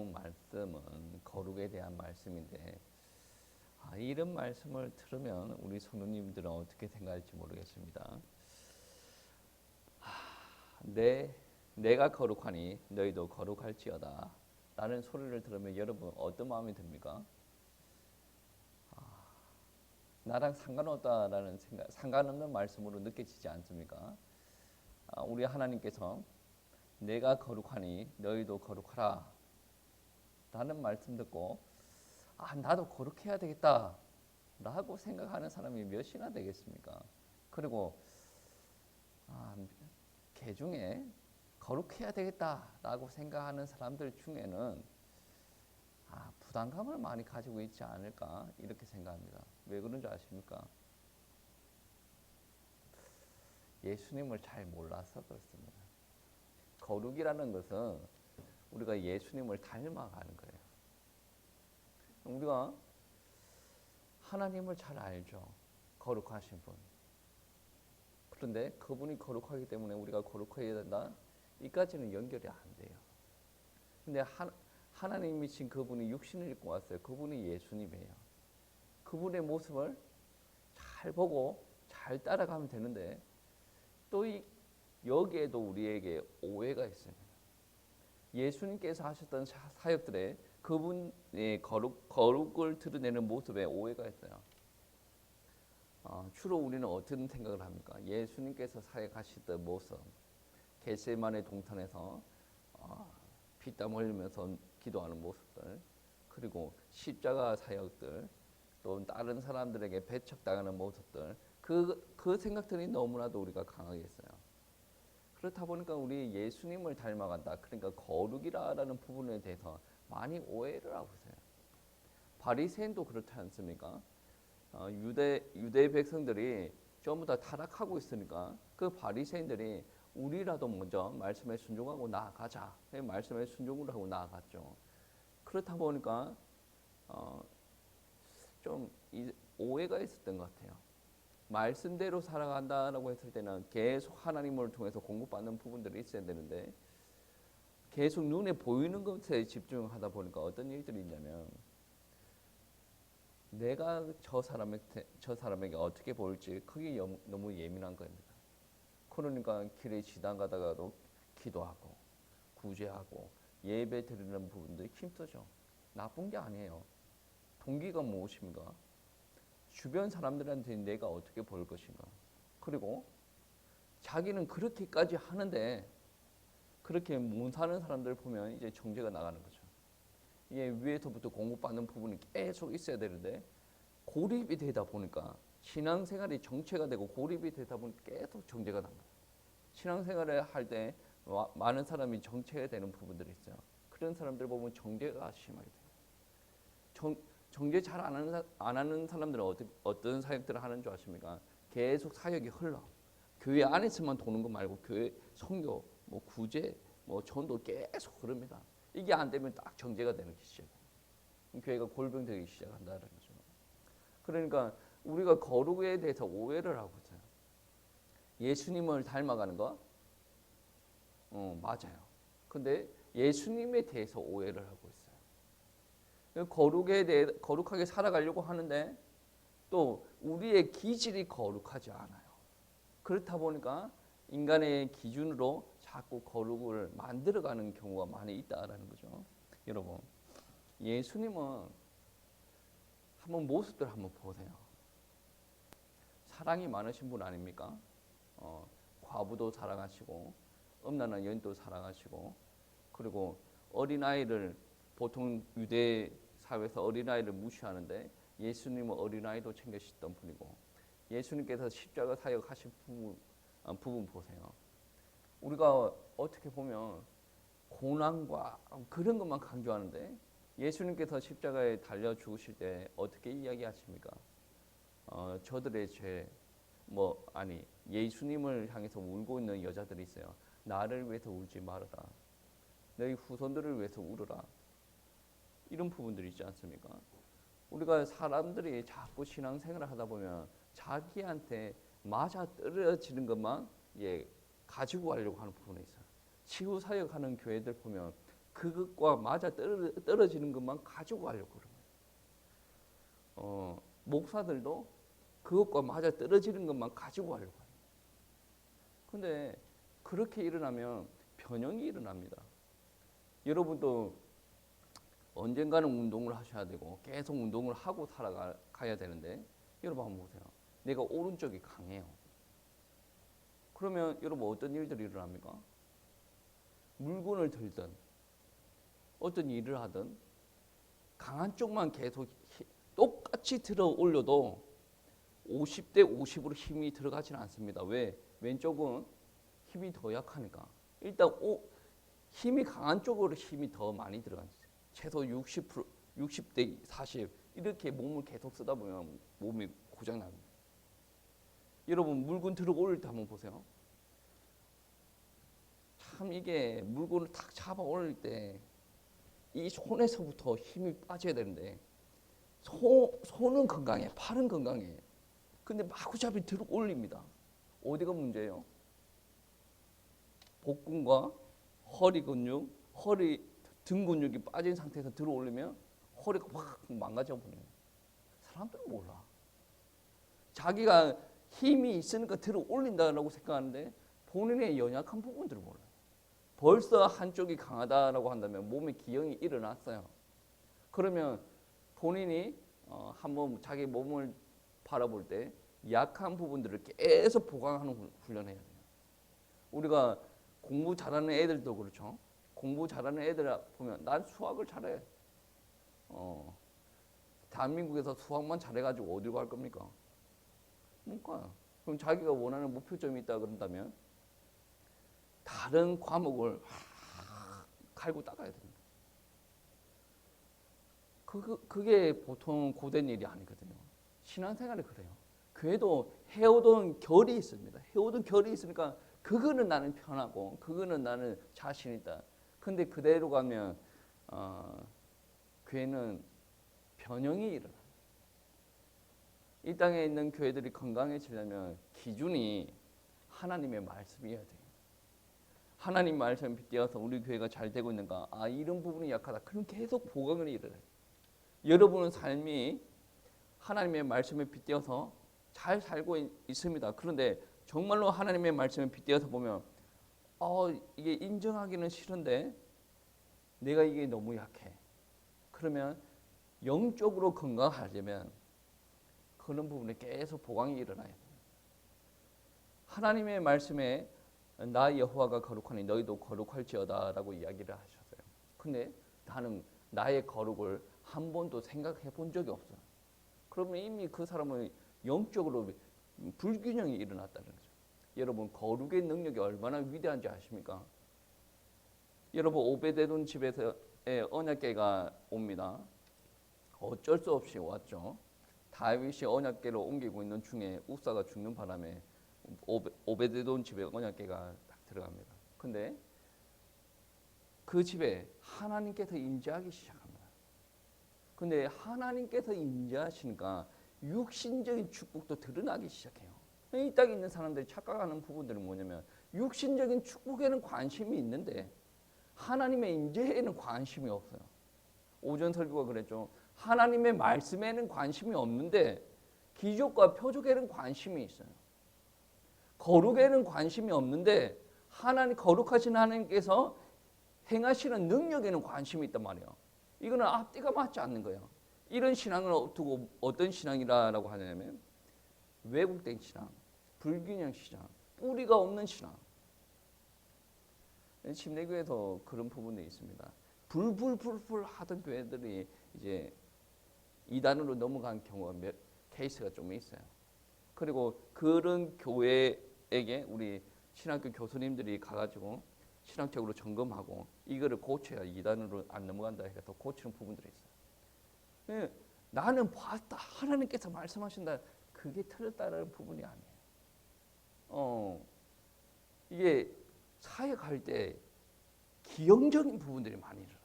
본 말씀은 거룩에 대한 말씀인데 이런 말씀을 들으면 우리 성도님들은 어떻게 생각할지 모르겠습니다. 내가 거룩하니 너희도 거룩할지어다 라는 소리를 들으면 여러분 어떤 마음이 듭니까? 나랑 상관없다라는 생각, 상관없는 말씀으로 느껴지지 않습니까? 우리 하나님께서 내가 거룩하니 너희도 거룩하라 라는 말씀 듣고 나도 거룩해야 되겠다 라고 생각하는 사람이 몇이나 되겠습니까? 그리고 개 중에 거룩해야 되겠다라고 생각하는 사람들 중에는 부담감을 많이 가지고 있지 않을까 이렇게 생각합니다. 왜 그런지 아십니까? 예수님을 잘 몰라서 그렇습니다. 거룩이라는 것은 우리가 예수님을 닮아가는 거예요. 우리가 하나님을 잘 알죠. 거룩하신 분. 그런데 그분이 거룩하기 때문에 우리가 거룩해야 된다. 이까지는 연결이 안 돼요. 근데 하나님이신 그분이 육신을 입고 왔어요. 그분이 예수님이에요. 그분의 모습을 잘 보고 잘 따라가면 되는데 또 여기에도 우리에게 오해가 있습니다. 예수님께서 하셨던 사역들에 그분의 거룩을 드러내는 모습에 오해가 있어요. 주로 우리는 어떤 생각을 합니까? 예수님께서 사역하시던 모습, 겟세마네 동산에서 피땀 흘리면서 기도하는 모습들, 그리고 십자가 사역들, 또 다른 사람들에게 배척당하는 모습들, 그 생각들이 너무나도 우리가 강하게 있어요. 그렇다 보니까 우리 예수님을 닮아간다. 그러니까 거룩이라는 부분에 대해서 많이 오해를 하고 있어요. 바리새인도 그렇지 않습니까? 유대 백성들이 전부 다 타락하고 있으니까 그 바리새인들이 우리라도 먼저 말씀에 순종하고 나아가자. 말씀에 순종을 하고 나아갔죠. 그렇다 보니까 좀 오해가 있었던 것 같아요. 말씀대로 살아간다라고 했을 때는 계속 하나님을 통해서 공급받는 부분들이 있어야 되는데 계속 눈에 보이는 것에 집중하다 보니까 어떤 일들이 있냐면 내가 저 사람에게 어떻게 보일지 그게 너무 예민한 겁니다. 그러니까 길에 지나가다가도 기도하고 구제하고 예배 드리는 부분들이 힘들죠. 나쁜 게 아니에요. 동기가 무엇입니까? 주변 사람들한테 내가 어떻게 보일 것인가. 그리고 자기는 그렇게까지 하는데 그렇게 못 사는 사람들 보면 이제 정죄가 나가는 거죠. 이게 위에서부터 공급받는 부분이 계속 있어야 되는데 고립이 되다 보니까 신앙생활이 정체가 되고 고립이 되다 보니까 계속 정죄가 납니다. 신앙생활을 할 때 많은 사람이 정체가 되는 부분들이 있어요. 그런 사람들 보면 정죄가 심하게 돼요. 정죄 잘 안 하는 사람들은 어떤 사역들을 하는 줄 아십니까? 계속 사역이 흘러. 교회 안에서만 도는 거 말고 교회 선교, 구제, 전도 계속 흐릅니다. 이게 안 되면 딱 정죄가 되는 게 시작해요. 교회가 골병되기 시작한다는 거죠. 그러니까 우리가 거룩에 대해서 오해를 하고 있어요. 예수님을 닮아가는 거? 맞아요. 근데 예수님에 대해서 오해를 하고 있어요. 거룩하게 살아가려고 하는데 또 우리의 기질이 거룩하지 않아요. 그렇다 보니까 인간의 기준으로 자꾸 거룩을 만들어가는 경우가 많이 있다라는 거죠. 여러분, 예수님은 한번 모습들 한번 보세요. 사랑이 많으신 분 아닙니까? 과부도 사랑하시고 음란한 여인도 사랑하시고 그리고 어린아이를 보통 유대 사회에서 어린아이를 무시하는데 예수님은 어린아이도 챙기시던 분이고 예수님께서 십자가 사역하신 부분 보세요. 우리가 어떻게 보면 고난과 그런 것만 강조하는데 예수님께서 십자가에 달려 죽으실 때 어떻게 이야기하십니까? 저들의 죄, 예수님을 향해서 울고 있는 여자들이 있어요. 나를 위해서 울지 말아라. 너희 후손들을 위해서 울어라. 이런 부분들이 있지 않습니까? 우리가 사람들이 자꾸 신앙생활을 하다 보면 자기한테 맞아 떨어지는 것만 가지고 가려고 하는 부분이 있어요. 치유 사역하는 교회들 보면 그것과 맞아 떨어지는 것만 가지고 가려고 그러는 거예요. 목사들도 그것과 맞아 떨어지는 것만 가지고 가려고 해요. 근데 그렇게 일어나면 변형이 일어납니다. 여러분도 언젠가는 운동을 하셔야 되고 계속 운동을 하고 살아가야 되는데 여러분 한번 보세요. 내가 오른쪽이 강해요. 그러면 여러분 어떤 일들이 일어납니까? 물건을 들든 어떤 일을 하든 강한 쪽만 계속 똑같이 들어 올려도 50대 50으로 힘이 들어가지는 않습니다. 왜? 왼쪽은 힘이 더 약하니까. 일단 힘이 강한 쪽으로 힘이 더 많이 들어가죠. 최소 60%, 60대 40 이렇게 몸을 계속 쓰다 보면 몸이 고장납니다. 여러분 물건 들어 올릴 때 한번 보세요. 참 이게 물건을 탁 잡아 올릴 때 이 손에서부터 힘이 빠져야 되는데 손은 건강해, 팔은 건강해. 근데 마구잡이 들어 올립니다. 어디가 문제예요? 복근과 허리 근육, 등 근육이 빠진 상태에서 들어 올리면 허리가 확 망가져 버려요. 사람들은 몰라. 자기가 힘이 있으니까 들어 올린다라고 생각하는데 본인의 연약한 부분들을 몰라요. 벌써 한쪽이 강하다라고 한다면 몸에 기형이 일어났어요. 그러면 본인이 한번 자기 몸을 바라볼 때 약한 부분들을 계속 보강하는 훈련을 해야 돼요. 우리가 공부 잘하는 애들도 그렇죠. 공부 잘하는 애들 보면 난 수학을 잘해. 대한민국에서 수학만 잘해가지고 어디로 갈 겁니까? 못 가요. 그럼 자기가 원하는 목표점이 있다 그런다면 다른 과목을 갈고 닦아야 됩니다. 그게 보통 고된 일이 아니거든요. 신앙생활이 그래요. 교회도 해오던 결이 있습니다. 해오던 결이 있으니까 그거는 나는 편하고 그거는 나는 자신 있다. 근데 그대로 가면 교회는 변형이 일어나요. 이 땅에 있는 교회들이 건강해지려면 기준이 하나님의 말씀이어야 돼요. 하나님 말씀 빗대어서 우리 교회가 잘 되고 있는가? 이런 부분이 약하다. 그럼 계속 보강을 일어나요. 여러분의 삶이 하나님의 말씀에 빗대어서 잘 살고 있습니다. 그런데 정말로 하나님의 말씀에 빗대어서 보면 이게 인정하기는 싫은데 내가 이게 너무 약해. 그러면 영적으로 건강하려면 그런 부분에 계속 보강이 일어나야 돼요. 하나님의 말씀에 나 여호와가 거룩하니 너희도 거룩할지어다라고 이야기를 하셨어요. 근데 나는 나의 거룩을 한 번도 생각해 본 적이 없어요. 그러면 이미 그 사람은 영적으로 불균형이 일어났다는 거죠. 여러분 거룩의 능력이 얼마나 위대한지 아십니까? 여러분 오베데돔 집에서의 언약궤가 옵니다. 어쩔 수 없이 왔죠. 다윗이 언약궤를 옮기고 있는 중에 우사가 죽는 바람에 오베데돔 집에 언약궤가 딱 들어갑니다. 근데 그 집에 하나님께서 임재하기 시작합니다. 근데 하나님께서 임재하시니까 육신적인 축복도 드러나기 시작해요. 이 땅에 있는 사람들이 착각하는 부분들은 뭐냐면 육신적인 축복에는 관심이 있는데 하나님의 임재에는 관심이 없어요. 오전 설교가 그랬죠. 하나님의 말씀에는 관심이 없는데 기적과 표적에는 관심이 있어요. 거룩에는 관심이 없는데 거룩하신 하나님께서 행하시는 능력에는 관심이 있단 말이에요. 이거는 앞뒤가 맞지 않는 거예요. 이런 신앙을 두고 어떤 신앙이라고 하냐면 왜곡된 신앙, 불균형 신앙, 뿌리가 없는 신앙. 침례교회에서 그런 부분이 있습니다. 불불불불 하던 교회들이 이제 이단으로 넘어간 경우가 케이스가 좀 있어요. 그리고 그런 교회에게 우리 신학교 교수님들이 가가지고 신학적으로 점검하고 이거를 고쳐야 이단으로 안 넘어간다 해서 고치는 부분들이 있어요. 나는 봤다. 하나님께서 말씀하신다. 그게 틀렸다는 부분이 아니에요. 이게 사역할 때 기형적인 부분들이 많이 일어나요.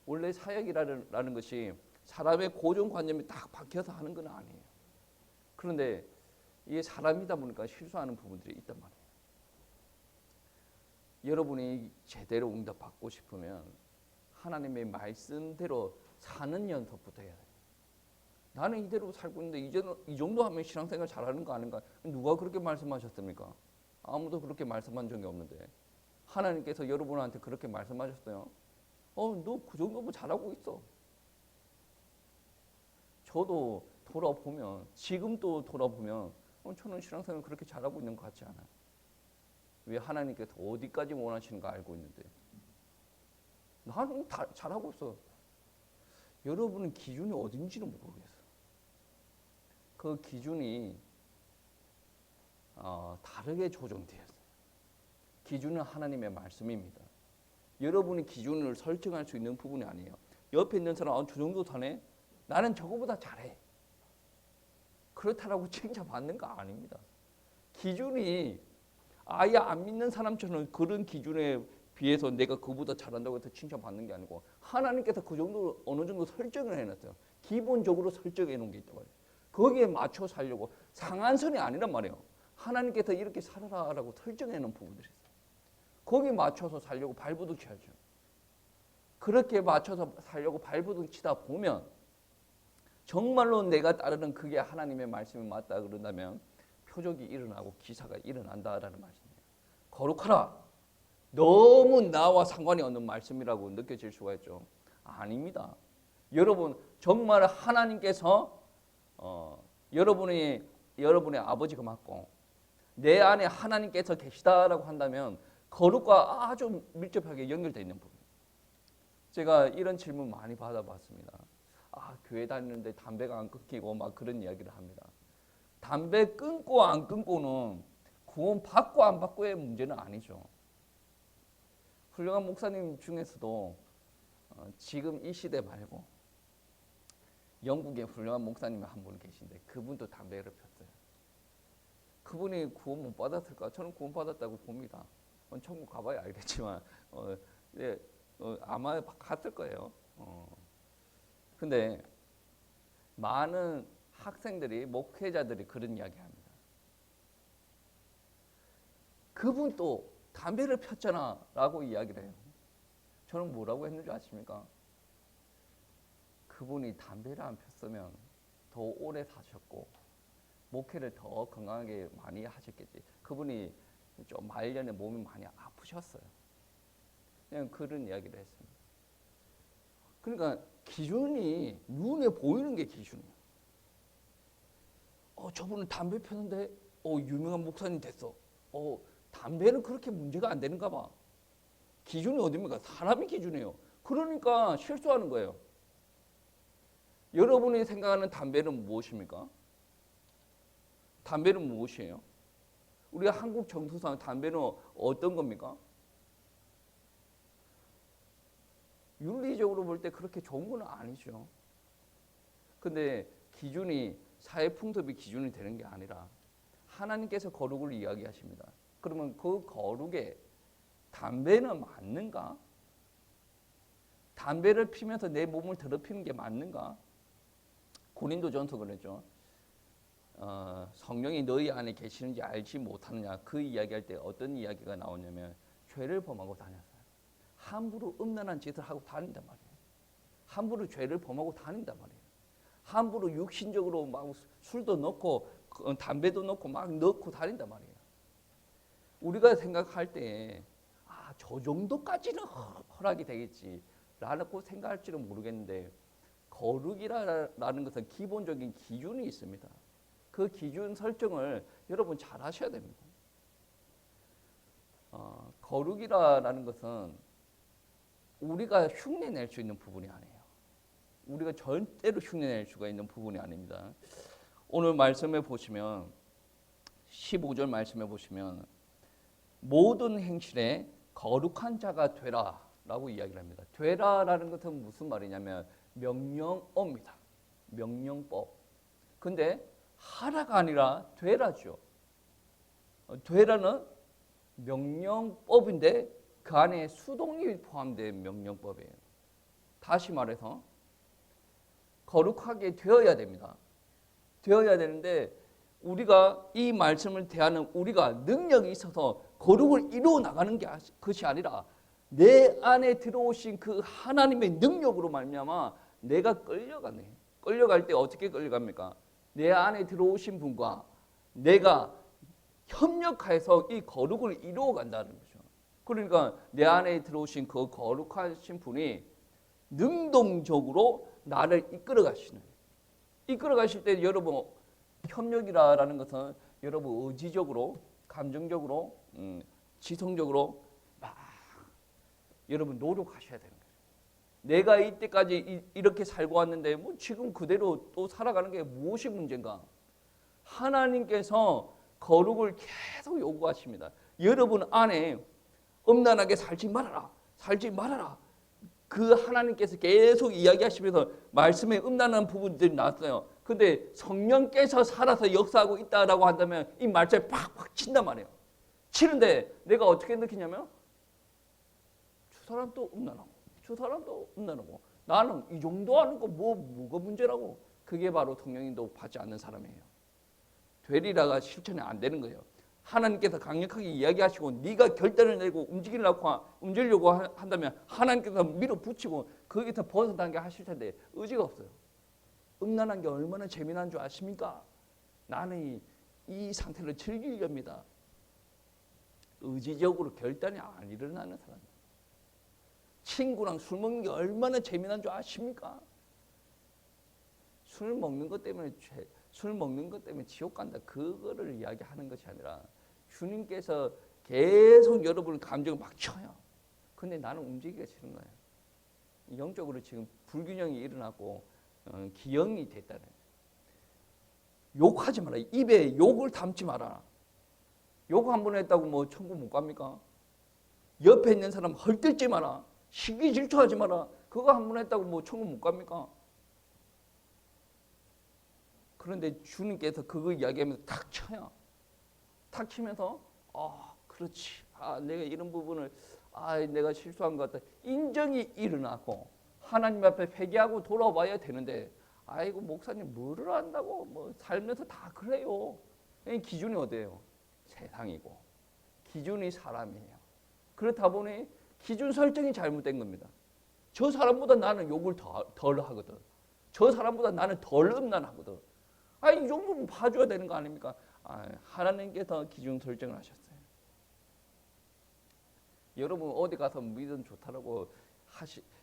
원래 사역이라는 것이 사람의 고정관념이 딱 박혀서 하는 건 아니에요. 그런데 이게 사람이다 보니까 실수하는 부분들이 있단 말이에요. 여러분이 제대로 응답받고 싶으면 하나님의 말씀대로 사는 연습부터 해야 돼요. 나는 이대로 살고 있는데 이제는 이 정도 하면 신앙생활 잘하는 거 아닌가? 누가 그렇게 말씀하셨습니까? 아무도 그렇게 말씀한 적이 없는데 하나님께서 여러분한테 그렇게 말씀하셨어요. 너 그 정도면 잘하고 있어. 저도 돌아보면 지금도 돌아보면 저는 신앙생활 그렇게 잘하고 있는 것 같지 않아요. 왜 하나님께서 어디까지 원하시는가 알고 있는데 나는 잘하고 있어. 여러분은 기준이 어딘지는 모르겠어. 그 기준이 다르게 조정되었어요. 기준은 하나님의 말씀입니다. 여러분이 기준을 설정할 수 있는 부분이 아니에요. 옆에 있는 사람 저 정도 사네? 나는 저거보다 잘해. 그렇다라고 칭찬받는 거 아닙니다. 기준이 아예 안 믿는 사람처럼 그런 기준에 비해서 내가 그보다 잘한다고 해서 칭찬받는 게 아니고 하나님께서 그 정도 어느 정도 설정을 해놨어요. 기본적으로 설정해 놓은 게 있단 말이에요. 거기에 맞춰 살려고 상한선이 아니란 말이에요. 하나님께서 이렇게 살아라라고 설정해 놓은 부분들이 있어요. 거기에 맞춰서 살려고 발버둥 쳐야죠. 그렇게 맞춰서 살려고 발버둥 치다 보면 정말로 내가 따르는 그게 하나님의 말씀이 맞다 그런다면 표적이 일어나고 기사가 일어난다라는 말씀이에요. 거룩하라. 너무 나와 상관이 없는 말씀이라고 느껴질 수가 있죠. 아닙니다. 여러분 정말 하나님께서 여러분의 아버지가 맞고 내 안에 하나님께서 계시다라고 한다면 거룩과 아주 밀접하게 연결되어 있는 부분. 제가 이런 질문 많이 받아봤습니다. 교회 다니는데 담배가 안 끊기고 막 그런 이야기를 합니다. 담배 끊고 안 끊고는 구원 받고 안 받고의 문제는 아니죠. 훌륭한 목사님 중에서도 지금 이 시대 말고 영국에 훌륭한 목사님이 한 분 계신데 그분도 담배를 폈어요. 그분이 구원 못 받았을까? 저는 구원 받았다고 봅니다. 천국 가봐야 알겠지만 아마 갔을 거예요. 근데 많은 학생들이 목회자들이 그런 이야기합니다. 그분 또 담배를 폈잖아 라고 이야기를 해요. 저는 뭐라고 했는지 아십니까? 그분이 담배를 안 폈으면 더 오래 사셨고 목회를 더 건강하게 많이 하셨겠지. 그분이 좀 말년에 몸이 많이 아프셨어요. 그냥 그런 이야기를 했습니다. 그러니까 기준이 눈에 보이는 게 기준이에요. 저분은 담배 폈는데 유명한 목사님 됐어. 담배는 그렇게 문제가 안 되는가 봐. 기준이 어딥니까? 사람이 기준이에요. 그러니까 실수하는 거예요. 여러분이 생각하는 담배는 무엇입니까? 담배는 무엇이에요? 우리가 한국 정서상 담배는 어떤 겁니까? 윤리적으로 볼 때 그렇게 좋은 건 아니죠. 근데 기준이 사회 풍습이 기준이 되는 게 아니라 하나님께서 거룩을 이야기하십니다. 그러면 그 거룩에 담배는 맞는가? 담배를 피면서 내 몸을 더럽히는 게 맞는가? 고린도전서 그랬죠. 성령이 너희 안에 계시는지 알지 못하느냐. 그 이야기할 때 어떤 이야기가 나오냐면 죄를 범하고 다녔어요. 함부로 음란한 짓을 하고 다닌단 말이에요. 함부로 죄를 범하고 다닌단 말이에요. 함부로 육신적으로 막 술도 넣고 담배도 넣고 막 넣고 다닌단 말이에요. 우리가 생각할 때 저 정도까지는 허락이 되겠지 라고 생각할지는 모르겠는데 거룩이라는 것은 기본적인 기준이 있습니다. 그 기준 설정을 여러분 잘 하셔야 됩니다. 거룩이라는 것은 우리가 흉내낼 수 있는 부분이 아니에요. 우리가 절대로 흉내낼 수가 있는 부분이 아닙니다. 오늘 말씀에 보시면 15절 말씀에 보시면 모든 행실에 거룩한 자가 되라 라고 이야기를 합니다. 되라라는 것은 무슨 말이냐면 명령어입니다. 명령법. 근데 하라가 아니라 되라죠. 되라는 명령법인데 그 안에 수동이 포함된 명령법이에요. 다시 말해서 거룩하게 되어야 됩니다. 되어야 되는데 우리가 이 말씀을 대하는 우리가 능력이 있어서 거룩을 이루어 나가는 것이 아니라 내 안에 들어오신 그 하나님의 능력으로 말미암아 내가 끌려가네. 끌려갈 때 어떻게 끌려갑니까? 내 안에 들어오신 분과 내가 협력해서 이 거룩을 이루어 간다는 거죠. 그러니까 내 안에 들어오신 그 거룩하신 분이 능동적으로 나를 이끌어 가시는 거예요. 이끌어 가실 때 여러분 협력이라는 것은 여러분 의지적으로, 감정적으로, 지성적으로 막 여러분 노력하셔야 되는 거예요. 내가 이때까지 이렇게 살고 왔는데 뭐 지금 그대로 또 살아가는 게 무엇이 문제인가? 하나님께서 거룩을 계속 요구하십니다. 여러분 안에 음란하게 살지 말아라. 살지 말아라. 그 하나님께서 계속 이야기하시면서 말씀에 음란한 부분들이 나왔어요. 근데 성령께서 살아서 역사하고 있다라고 한다면 이 말씀에 팍팍 친단 말이에요. 치는데 내가 어떻게 느끼냐면 저 사람도 음란하고 저 사람도 음란하고 나는 이 정도 하는 거 뭐가 문제라고. 그게 바로 성령인도 받지 않는 사람이에요. 되리라가 실천이 안 되는 거예요. 하나님께서 강력하게 이야기하시고 네가 결단을 내고 움직이려고 한다면 하나님께서 밀어붙이고 거기서 벗어나게 하실 텐데 의지가 없어요. 음란한 게 얼마나 재미난 줄 아십니까? 나는 이 상태를 즐기렵니다. 의지적으로 결단이 안 일어나는 사람. 친구랑 술 먹는 게 얼마나 재미난 줄 아십니까? 술 먹는 것 때문에 지옥 간다. 그거를 이야기하는 것이 아니라 주님께서 계속 여러분의 감정을 막 쳐요. 근데 나는 움직이기가 싫은 거예요. 영적으로 지금 불균형이 일어나고 기형이 됐다는 거예요. 욕하지 마라. 입에 욕을 담지 마라. 욕 한 번 했다고 뭐 천국 못 갑니까? 옆에 있는 사람 헐뜯지 마라. 시기 질투하지 마라. 그거 한 번 했다고 뭐 천국 못 갑니까? 그런데 주님께서 그거 이야기하면서 탁 쳐요. 탁 치면서 그렇지. 내가 이런 부분을 내가 실수한 것 같다. 인정이 일어나고 하나님 앞에 회개하고 돌아와야 되는데 아이고 목사님 뭐를 안다고 뭐 살면서 다 그래요. 기준이 어디예요? 세상이고 기준이 사람이에요. 그렇다 보니 기준 설정이 잘못된 겁니다. 저 사람보다 나는 욕을 덜 하거든. 저 사람보다 나는 덜 음란하거든. 이 정도는 봐줘야 되는 거 아닙니까? 하나님께서 기준 설정을 하셨어요. 여러분 어디 가서 믿음 좋다라고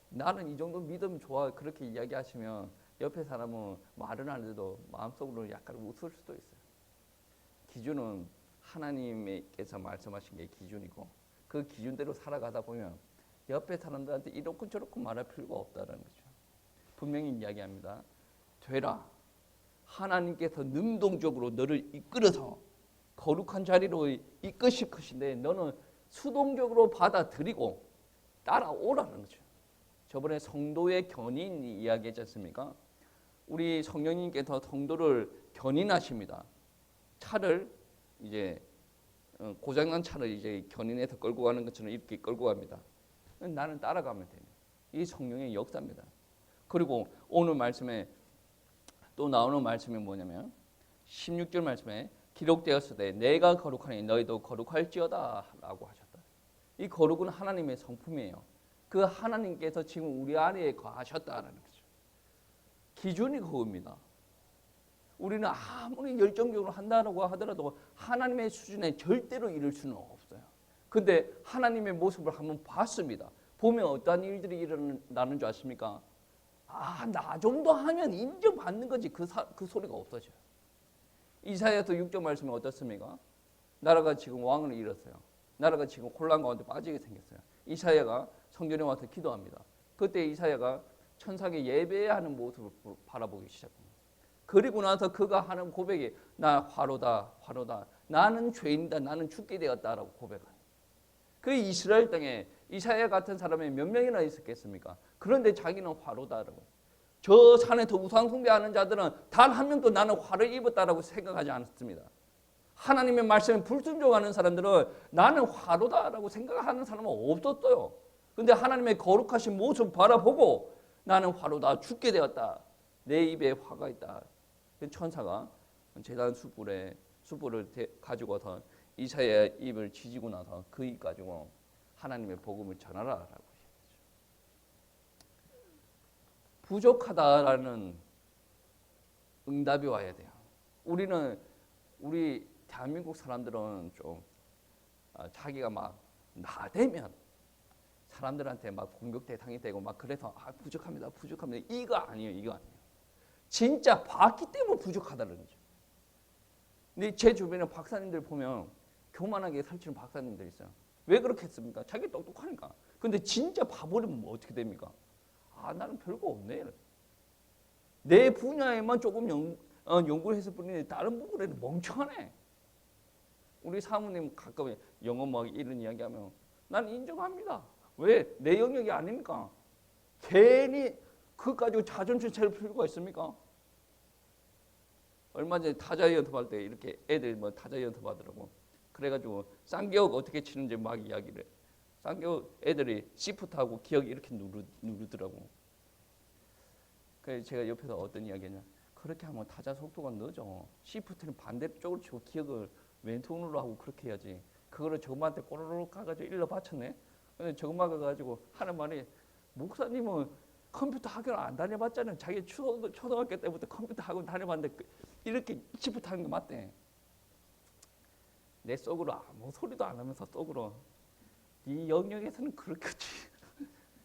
나는 이 정도 믿음 좋아 그렇게 이야기하시면 옆에 사람은 말은 안 해도 마음속으로 약간 웃을 수도 있어요. 기준은 하나님께서 말씀하신 게 기준이고 그 기준대로 살아가다 보면 옆에 사람들한테 이렇고 저렇고 말할 필요가 없다는 거죠. 분명히 이야기합니다. 되라. 하나님께서 능동적으로 너를 이끌어서 거룩한 자리로 이끄실 것인데 너는 수동적으로 받아들이고 따라오라는 거죠. 저번에 성도의 견인 이야기했지 않습니까? 우리 성령님께서 성도를 견인하십니다. 차를 이제 고장난 차를 이제 견인해서 끌고 가는 것처럼 이렇게 끌고 갑니다. 나는 따라가면 돼요. 이 성령의 역사입니다. 그리고 오늘 말씀에 또 나오는 말씀이 뭐냐면 16절 말씀에 기록되었을 때 내가 거룩하니 너희도 거룩할지어다 라고 하셨다. 이 거룩은 하나님의 성품이에요. 그 하나님께서 지금 우리 안에 거하셨다는 거죠. 기준이 그겁니다. 우리는 아무리 열정적으로 한다고 하더라도 하나님의 수준에 절대로 이룰 수는 없어요. 근데 하나님의 모습을 한번 봤습니다. 보면 어떠한 일들이 일어나는 줄 아십니까? 나 정도 하면 인정받는 거지. 그 소리가 없어져요. 이사야서 6절 말씀이 어떻습니까? 나라가 지금 왕을 잃었어요. 나라가 지금 혼란 가운데 빠지게 생겼어요. 이사야가 성전에 와서 기도합니다. 그때 이사야가 천사에게 예배하는 모습을 바라보기 시작합니다. 그리고 나서 그가 하는 고백이 나 화로다. 나는 죄인이다. 나는 죽게 되었다라고 고백합니다. 그 이스라엘 땅에 이사야 같은 사람이 몇 명이나 있었겠습니까? 그런데 자기는 화로다라고. 저 산에서 우상 숭배하는 자들은 단 한 명도 나는 화를 입었다라고 생각하지 않았습니다. 하나님의 말씀에 불순종하는 사람들은 나는 화로다라고 생각하는 사람은 없었어요. 그런데 하나님의 거룩하신 모습을 바라보고 나는 화로다. 죽게 되었다. 내 입에 화가 있다. 천사가 제단 숯불을 가지고서 이사야의 입을 지지고 나서 그 입 가지고 하나님의 복음을 전하라라고 얘기하죠. 부족하다라는 응답이 와야 돼요. 우리 대한민국 사람들은 좀 자기가 막 나대면 사람들한테 막 공격 대상이 되고 막 그래서 부족합니다. 이거 아니에요. 진짜 봤기 때문에 부족하다는 거죠. 근데 제 주변에 박사님들 보면 교만하게 설치는 박사님들 있어요. 왜 그렇게 했습니까? 자기 똑똑하니까. 근데 진짜 봐버리면 뭐 어떻게 됩니까? 나는 별거 없네. 내 분야에만 조금 연구를 했을 뿐이지 다른 부분에는 멍청하네. 우리 사모님 가끔 영어 막 이런 이야기하면 난 인정합니다. 왜? 내 영역이 아니니까. 괜히 그거 가지고 자존심 차릴 필요가 있습니까? 얼마 전에 타자 연습할 때 이렇게 애들 뭐 타자 연습하더라고. 그래가지고 쌍기역 어떻게 치는지 막 이야기를 해. 쌍기역 애들이 시프트하고 기억 이렇게 누르더라고. 그래서 제가 옆에서 어떤 이야기냐. 그렇게 하면 타자 속도가 늦어. 시프트는 반대쪽으로 치고 기억을 왼손으로 하고 그렇게 해야지. 그거를 저금한테 꼬르륵 가가지고 일러 바쳤네. 근데 저금만 가가지고 하는 말이 목사님은 컴퓨터 학교를 안 다녀봤잖아요. 자기 초등학교 때부터 컴퓨터 학원 다녀봤는데 이렇게 시프트 하는 게 맞대. 내 속으로 아무 소리도 안 하면서 속으로 네 영역에서는 그렇겠지.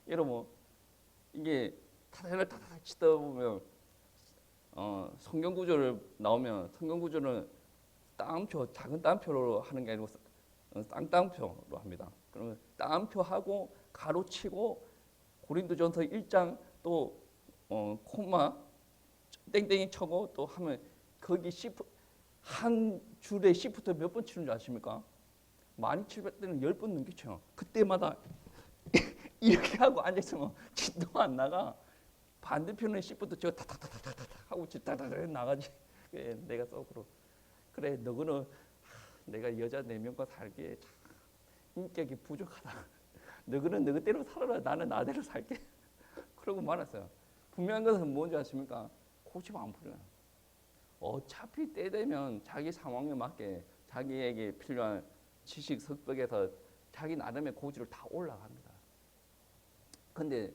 여러분 이게 타다를 타다닥 치다 보면 성경 구조를 나오면 성경 구조는 따옴표 작은 따옴표로 하는 게 아니고 쌍따옴표로 합니다. 그러면 따옴표 하고 가로치고 고린도전서 1장 또 콤마 땡땡이 쳐고 또 하면 거기 한 줄에 시프트 몇 번 치는 줄 아십니까? 1700대는 10번 넘게 쳐요. 그때마다 이렇게 하고 앉아있으면 진도 안 나가. 반대편에 시프트 저 타타타타타타 하고 타타타 나가지. 내가 속으로 그래 너는 내가 여자 4명과 살기에 참 인격이 부족하다. 너는 너대로 살아라. 나는 나대로 살게. 그러고 말았어요. 분명한 것은 뭔지 아십니까? 고치면 안 풀려요. 어차피 때 되면 자기 상황에 맞게 자기에게 필요한 지식 습득에서 자기 나름의 고지를 다 올라갑니다. 근데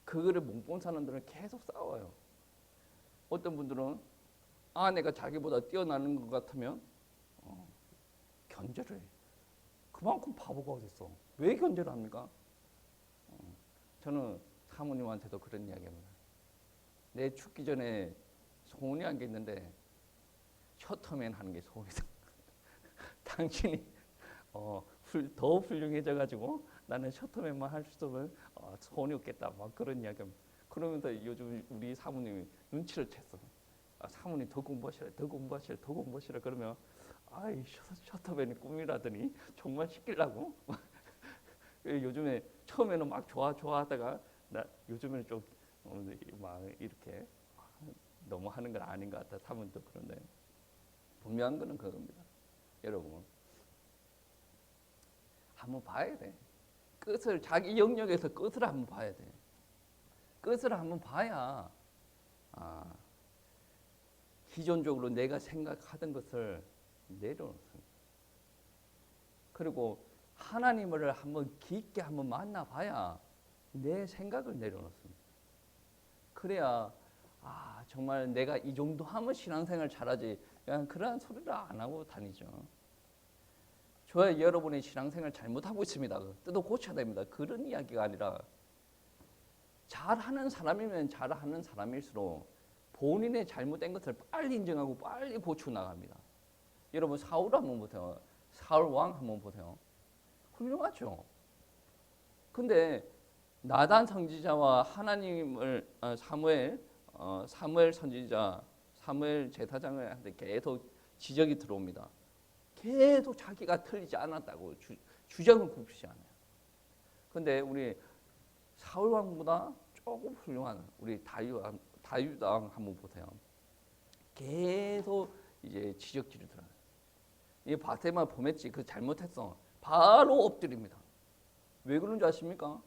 그거를 못 본 사람들은 계속 싸워요. 어떤 분들은 아내가 자기보다 뛰어나는 것 같으면 견제를 해. 그만큼 바보가 어딨어. 왜 견제를 합니까? 저는 사모님한테도 그런 이야기합니다. 내 죽기 전에 소원이 한 게 있는데 셔터맨 하는 게 소원이다. 당신이 더 훌륭해져가지고 나는 셔터맨만 할 수 있으면 소원이 없겠다. 막 그런 이야기합니다. 그러면서 요즘 우리 사모님이 눈치를 챘어. 사모님 더 공부하시라. 그러면 아이 셔터맨이 꿈이라더니 정말 시키려고. 요즘에 처음에는 막 좋아하다가 요즘에는 좀 막 이렇게 너무 하는 건 아닌 것 같다. 사모님도 그런데 분명한 거는 그겁니다. 여러분 한번 봐야 돼. 끝을 자기 영역에서 끝을 한번 봐야 돼. 끝을 한번 봐야 기존적으로 내가 생각하던 것을 내려놓습니다. 그리고 하나님을 한번 깊게 한번 만나봐야 내 생각을 내려놓습니다. 그래야 정말 내가 이 정도 하면 신앙생활 잘하지 그냥 그러한 소리를 안 하고 다니죠. 저와 여러분이 신앙생활 잘못하고 있습니다. 뜯어 고쳐야 됩니다. 그런 이야기가 아니라 잘하는 사람이면 잘하는 사람일수록 본인의 잘못된 것을 빨리 인정하고 빨리 고쳐 나갑니다. 여러분 사울 한번 보세요. 사울 왕 한번 보세요. 훌륭하죠. 근데 나단 선지자와 하나님을 사무엘 선지자, 사무엘 제사장한테 계속 지적이 들어옵니다. 계속 자기가 틀리지 않았다고 주장을 굽히지 않아요. 근데 우리 사울 왕보다 조금 훌륭한 우리 다윗 왕 한번 보세요. 계속 이제 지적질이 들어요. 이 바세마 보냈지 그 잘못했어. 바로 엎드립니다. 왜 그런 줄 아십니까?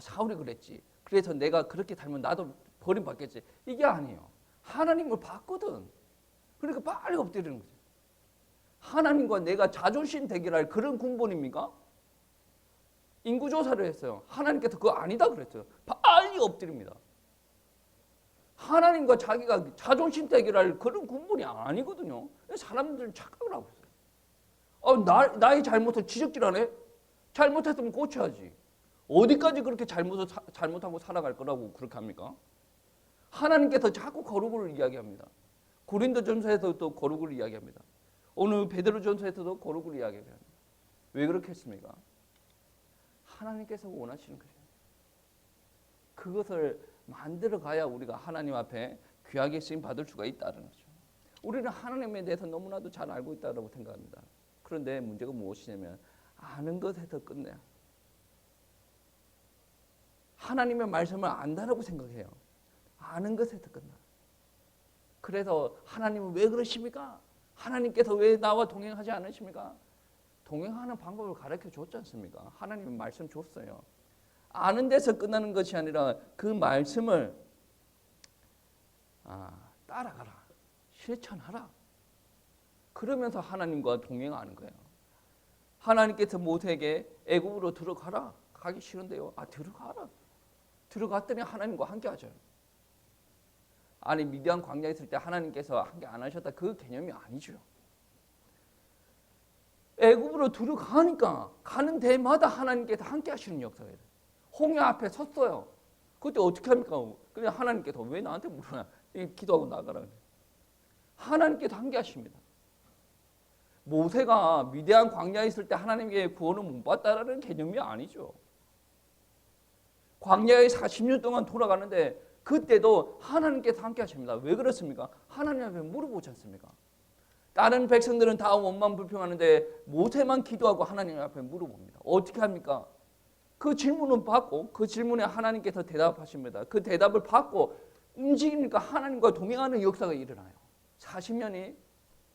사울이 그랬지. 그래서 내가 그렇게 살면 나도 버림받겠지. 이게 아니에요. 하나님을 봤거든. 그러니까 빨리 엎드리는 거지. 하나님과 내가 자존심 대결할 그런 군번입니까? 인구조사를 했어요. 하나님께서 그거 아니다 그랬어요. 빨리 엎드립니다. 하나님과 자기가 자존심 대결할 그런 군번이 아니거든요. 사람들은 착각을 하고 있어요. 나의 잘못을 지적질하네? 잘못했으면 고쳐야지. 어디까지 그렇게 잘못하고 살아갈 거라고 그렇게 합니까? 하나님께서 자꾸 거룩을 이야기합니다. 고린도전서에서 또 거룩을 이야기합니다. 오늘 베드로전서에서도 거룩을 이야기합니다. 왜 그렇게 했습니까? 하나님께서 원하시는 거예요. 그것을 만들어 가야 우리가 하나님 앞에 귀하게 쓰임 받을 수가 있다는 거죠. 우리는 하나님에 대해서 너무나도 잘 알고 있다고 생각합니다. 그런데 문제가 무엇이냐면 아는 것에서 끝내요. 하나님의 말씀을 안다라고 생각해요. 아는 것에서 끝나. 그래서 하나님은 왜 그러십니까? 하나님께서 왜 나와 동행하지 않으십니까? 동행하는 방법을 가르쳐 줬지 않습니까? 하나님은 말씀 줬어요. 아는 데서 끝나는 것이 아니라 그 말씀을 따라가라. 실천하라. 그러면서 하나님과 동행하는 거예요. 하나님께서 모세에게 애굽으로 들어가라. 가기 싫은데요. 들어가라. 들어갔더니 하나님과 함께 하죠. 아니 미디안 광야에 있을 때 하나님께서 함께 안 하셨다. 그 개념이 아니죠. 애굽으로 들어가니까 가는 데마다 하나님께서 함께 하시는 역사예요. 홍해 앞에 섰어요. 그때 어떻게 합니까? 그냥 하나님께서 왜 나한테 물어나? 기도하고 나가라. 하나님께서 함께 하십니다. 모세가 미디안 광야에 있을 때 하나님께 구원을 못 받다라는 개념이 아니죠. 광야에 40년 동안 돌아가는데 그때도 하나님께서 함께 하십니다. 왜 그렇습니까? 하나님 앞에 물어보지 않습니까? 다른 백성들은 다 원만 불평하는데 모세만 기도하고 하나님 앞에 물어봅니다. 어떻게 합니까? 그 질문을 받고 그 질문에 하나님께서 대답하십니다. 그 대답을 받고 움직이니까 하나님과 동행하는 역사가 일어나요. 40년이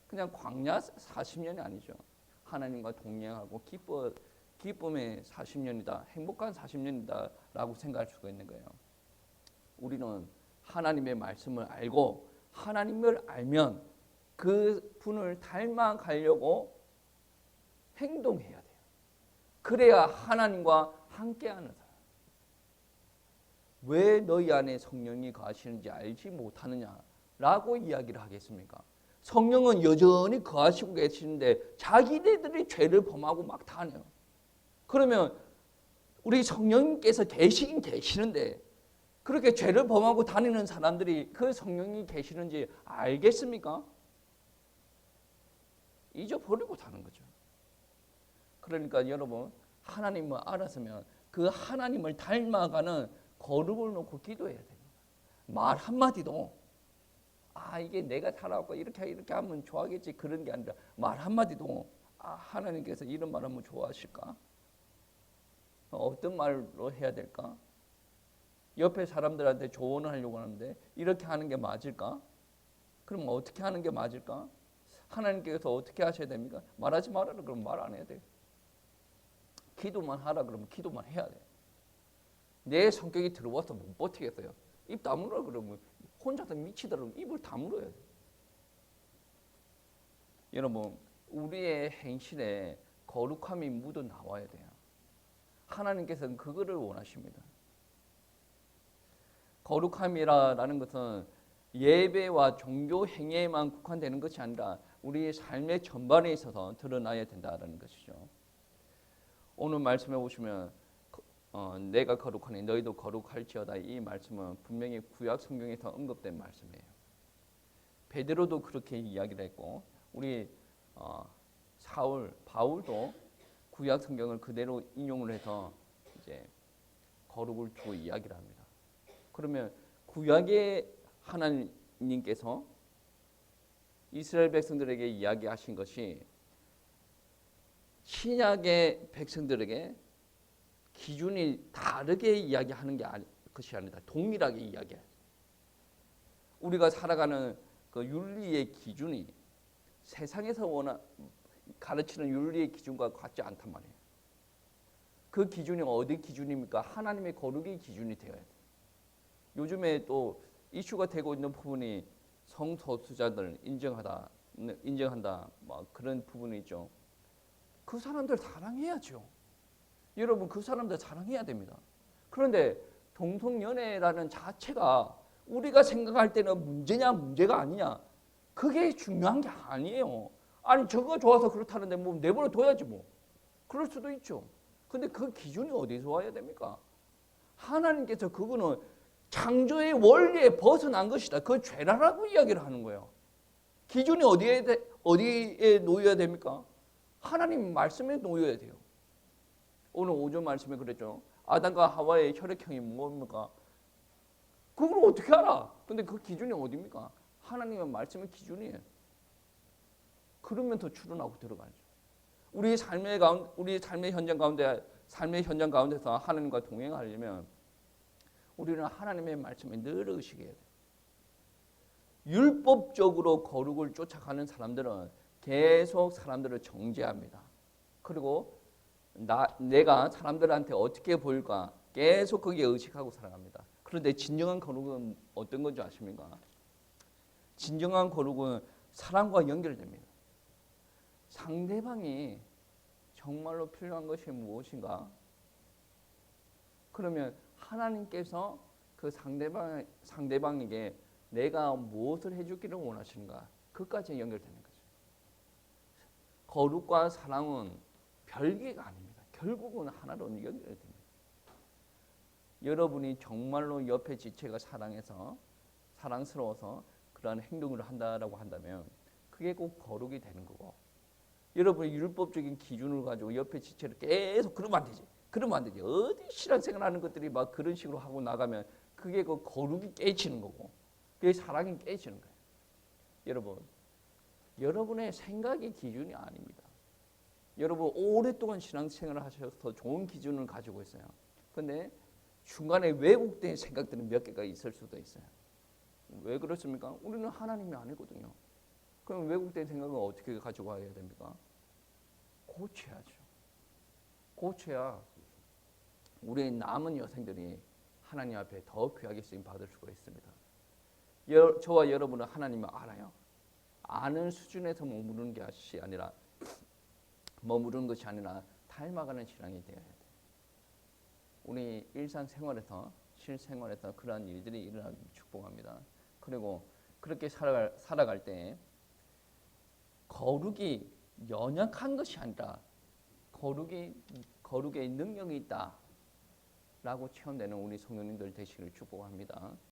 그냥 광야 40년이 아니죠. 하나님과 동행하고 기쁨의 40년이다. 행복한 40년이다 라고 생각할 수가 있는 거예요. 우리는 하나님의 말씀을 알고 하나님을 알면 그 분을 닮아가려고 행동해야 돼요. 그래야 하나님과 함께하는 사람. 왜 너희 안에 성령이 거하시는지 알지 못하느냐라고 이야기를 하겠습니까? 성령은 여전히 거하시고 계시는데 자기네들이 죄를 범하고 막 다녀요. 그러면 우리 성령님께서 계시긴 계시는데 그렇게 죄를 범하고 다니는 사람들이 그 성령이 계시는지 알겠습니까? 잊어버리고 사는 거죠. 그러니까 여러분 하나님을 알았으면 그 하나님을 닮아가는 거룩을 놓고 기도해야 됩니다. 말 한마디도 이게 내가 살아왔고 이렇게 하면 좋아하겠지 그런 게 아니라 말 한마디도 하나님께서 이런 말하면 좋아하실까? 어떤 말로 해야 될까? 옆에 사람들한테 조언을 하려고 하는데 이렇게 하는 게 맞을까? 그럼 어떻게 하는 게 맞을까? 하나님께서 어떻게 하셔야 됩니까? 말하지 말아라 그러면 말 안 해야 돼요. 기도만 하라 그러면 기도만 해야 돼요. 내 성격이 들어와서 못 버티겠어요. 입 다물어 그러면 혼자서 미치더라도 입을 다물어야 돼요. 여러분 우리의 행실에 거룩함이 묻어 나와야 돼요. 하나님께서는 그거를 원하십니다. 거룩함이라는 것은 예배와 종교 행위에만 국한되는 것이 아니라 우리의 삶의 전반에 있어서 드러나야 된다는 것이죠. 오늘 말씀해 보시면 내가 거룩하니 너희도 거룩할지어다 이 말씀은 분명히 구약 성경에서 언급된 말씀이에요. 베드로도 그렇게 이야기를 했고 우리 바울도 구약 성경을 그대로 인용을 해서 이제 거룩을 두고 이야기를 합니다. 그러면 구약의 하나님께서 이스라엘 백성들에게 이야기하신 것이 신약의 백성들에게 기준이 다르게 이야기하는 것이 아니다. 동일하게 이야기해요. 우리가 살아가는 그 윤리의 기준이 세상에서 가르치는 윤리의 기준과 같지 않단 말이에요. 그 기준이 어디 기준입니까? 하나님의 거룩의 기준이 되어야 돼요. 요즘에 또 이슈가 되고 있는 부분이 성소수자들 인정하다 인정한다. 뭐 그런 부분이 있죠. 그 사람들 사랑해야죠. 여러분 그 사람들 사랑해야 됩니다. 그런데 동성연애라는 자체가 우리가 생각할 때는 문제냐 문제가 아니냐 그게 중요한 게 아니에요. 아니 저거 좋아서 그렇다는데 뭐 내버려 둬야지 뭐. 그럴 수도 있죠. 근데 그 기준이 어디서 와야 됩니까? 하나님께서 그거는 창조의 원리에 벗어난 것이다. 그 죄라라고 이야기를 하는 거예요. 기준이 어디에 놓여야 됩니까? 하나님 말씀에 놓여야 돼요. 오늘 오전 말씀에 그랬죠. 아담과 하와의 혈액형이 뭡니까? 그걸 어떻게 알아? 근데 그 기준이 어디입니까? 하나님의 말씀의 기준이에요. 그러면 더 추론하고 들어가죠. 우리 삶의 현장 가운데서 하나님과 동행하려면 우리는 하나님의 말씀에 늘 의식해야 돼요. 율법적으로 거룩을 쫓아가는 사람들은 계속 사람들을 정죄합니다. 그리고 내가 사람들한테 어떻게 보일까 계속 거기에 의식하고 살아갑니다. 그런데 진정한 거룩은 어떤 건지 아십니까? 진정한 거룩은 사랑과 연결됩니다. 상대방이 정말로 필요한 것이 무엇인가? 그러면 하나님께서 그 상대방에게 내가 무엇을 해주기를 원하시는가? 그까지 연결되는 거죠. 거룩과 사랑은 별개가 아닙니다. 결국은 하나로 연결됩니다. 여러분이 정말로 옆에 지체가 사랑스러워서 그러한 행동을 한다라고 한다면 그게 꼭 거룩이 되는 거고, 여러분이 율법적인 기준을 가지고 옆에 지체를 계속 그러면 안 되지. 그러면 안 되지. 어디 신앙생활 하는 것들이 막 그런 식으로 하고 나가면 그게 그 거룩이 깨지는 거고, 그게 사랑이 깨지는 거예요. 여러분, 여러분의 생각이 기준이 아닙니다. 여러분 오랫동안 신앙생활을 하셔서 좋은 기준을 가지고 있어요. 근데 중간에 왜곡된 생각들은 몇 개가 있을 수도 있어요. 왜 그렇습니까? 우리는 하나님이 아니거든요. 그럼 왜곡된 생각을 어떻게 가지고 와야 됩니까? 고쳐야죠. 고쳐야 우리 남은 여생들이 하나님 앞에 더 귀하게 쓰임 받을 수가 있습니다. 저와 여러분은 하나님을 알아요. 아는 수준에서 머무르는 것이 아니라 닮아가는 신앙이 되어야 돼요. 우리 일상생활에서 실생활에서 그러한 일들이 일어나길 축복합니다. 그리고 그렇게 살아갈 때 거룩이 연약한 것이 아니라 거룩의 능력이 있다라고 체험되는 우리 성도님들 되시기를 축복합니다.